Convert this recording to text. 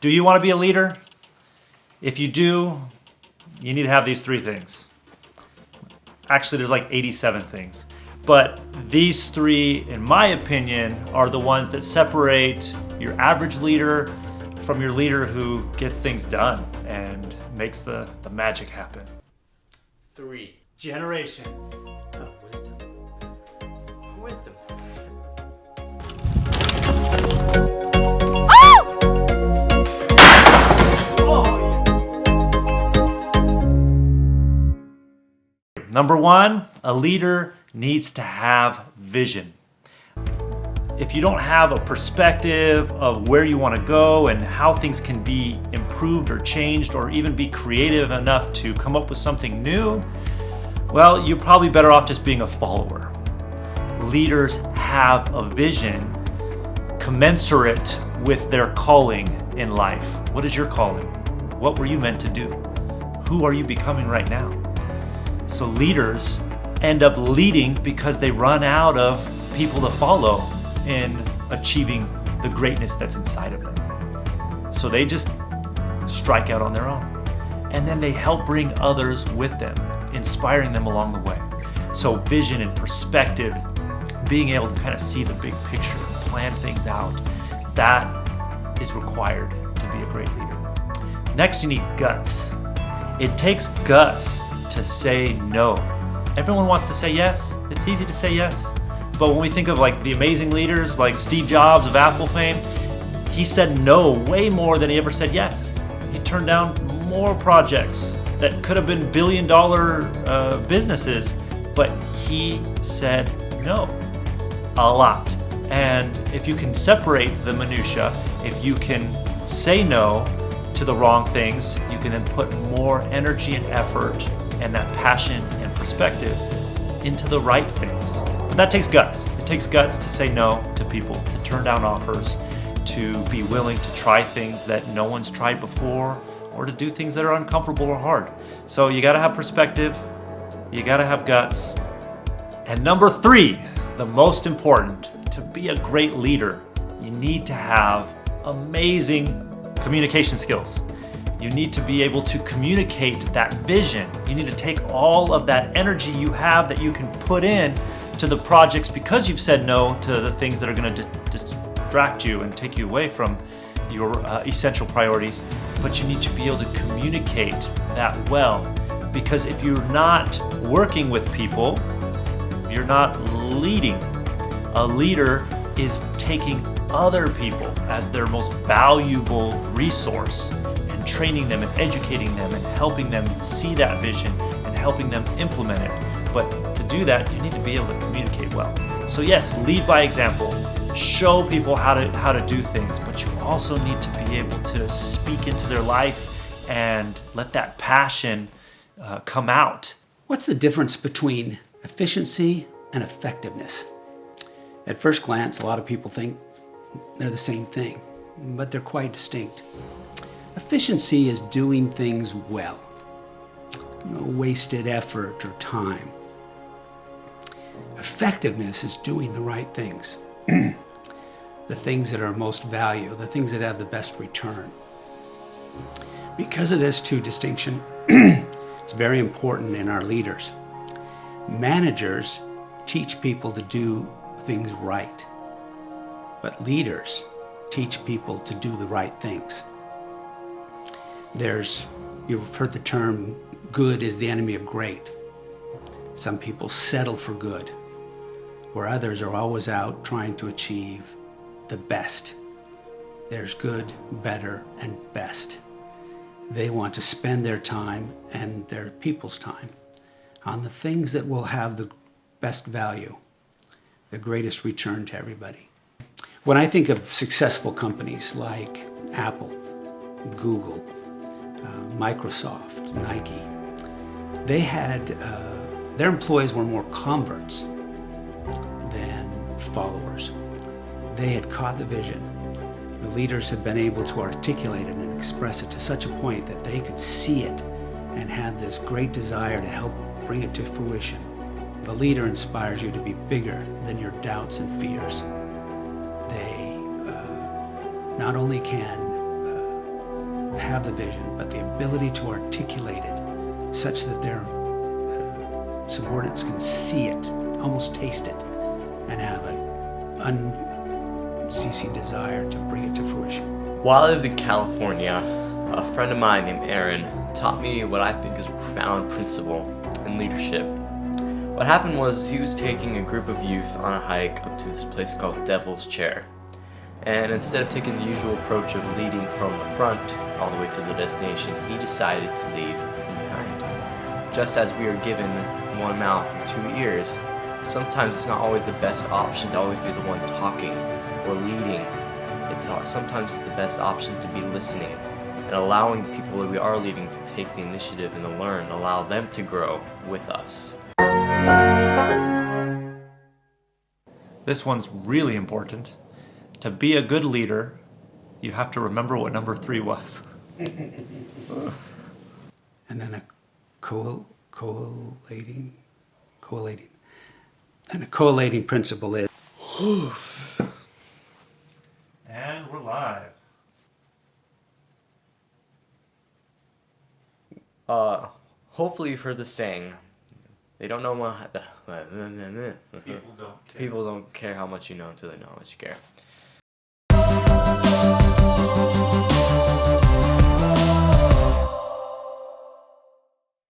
Do you want to be a leader? If you do, you need to have these 3 things. Actually, there's like 87 things. But these 3, in my opinion, are the ones that separate your average leader from your leader who gets things done and makes the magic happen. 3. Generations. Oh, wisdom. Wisdom. Number 1, a leader needs to have vision. If you don't have a perspective of where you want to go and how things can be improved or changed or even be creative enough to come up with something new, well, you're probably better off just being a follower. Leaders have a vision commensurate with their calling in life. What is your calling? What were you meant to do? Who are you becoming right now? So leaders end up leading because they run out of people to follow in achieving the greatness that's inside of them. So they just strike out on their own. And then they help bring others with them, inspiring them along the way. So vision and perspective, being able to kind of see the big picture and plan things out, that is required to be a great leader. Next, you need guts. It takes guts to say no. Everyone wants to say yes. It's easy to say yes. But when we think of like the amazing leaders like Steve Jobs of Apple fame, he said no way more than he ever said yes. He turned down more projects that could have been billion-dollar businesses, but he said no a lot. And if you can separate the minutia, if you can say no to the wrong things, you can then put more energy and effort and that passion and perspective into the right things. But that takes guts. It takes guts to say no to people, to turn down offers, to be willing to try things that no one's tried before, or to do things that are uncomfortable or hard. So you gotta have perspective, you gotta have guts. And number 3, the most important, to be a great leader, you need to have amazing communication skills. You need to be able to communicate that vision. You need to take all of that energy you have that you can put in to the projects because you've said no to the things that are going to distract you and take you away from your essential priorities. But you need to be able to communicate that well, because if you're not working with people, you're not leading. A leader is taking other people as their most valuable resource and training them and educating them and helping them see that vision and helping them implement it. But to do that, you need to be able to communicate well. So yes, lead by example. Show people how to do things, but you also need to be able to speak into their life and let that passion come out. What's the difference between efficiency and effectiveness? At first glance, a lot of people think they're the same thing, but they're quite distinct. Efficiency is doing things well. No wasted effort or time. Effectiveness is doing the right things. The things that are most value, the things that have the best return. Because of this two distinction, it's very important in our leaders. Managers teach people to do things right, but leaders teach people to do the right things. You've heard the term, good is the enemy of great. Some people settle for good, where others are always out trying to achieve the best. There's good, better, and best. They want to spend their time and their people's time on the things that will have the best value, the greatest return to everybody. When I think of successful companies like Apple, Google, Microsoft, Nike, they had, their employees were more converts than followers. They had caught the vision. The leaders had been able to articulate it and express it to such a point that they could see it and had this great desire to help bring it to fruition. The leader inspires you to be bigger than your doubts and fears. They not only can have the vision, but the ability to articulate it such that their subordinates can see it, almost taste it, and have an unceasing desire to bring it to fruition. While I lived in California, a friend of mine named Aaron taught me what I think is a profound principle in leadership. What happened was he was taking a group of youth on a hike up to this place called Devil's Chair. And instead of taking the usual approach of leading from the front all the way to the destination, he decided to lead from behind. Just as we are given one mouth and two ears, sometimes it's not always the best option to always be the one talking or leading. It's sometimes the best option to be listening and allowing the people that we are leading to take the initiative and to learn, and allow them to grow with us. This one's really important. To be a good leader, you have to remember what number 3 was. And then a collating. And a collating principle is And we're live. Hopefully you've heard the saying, they don't know what people don't care how much you know until they know how much you care.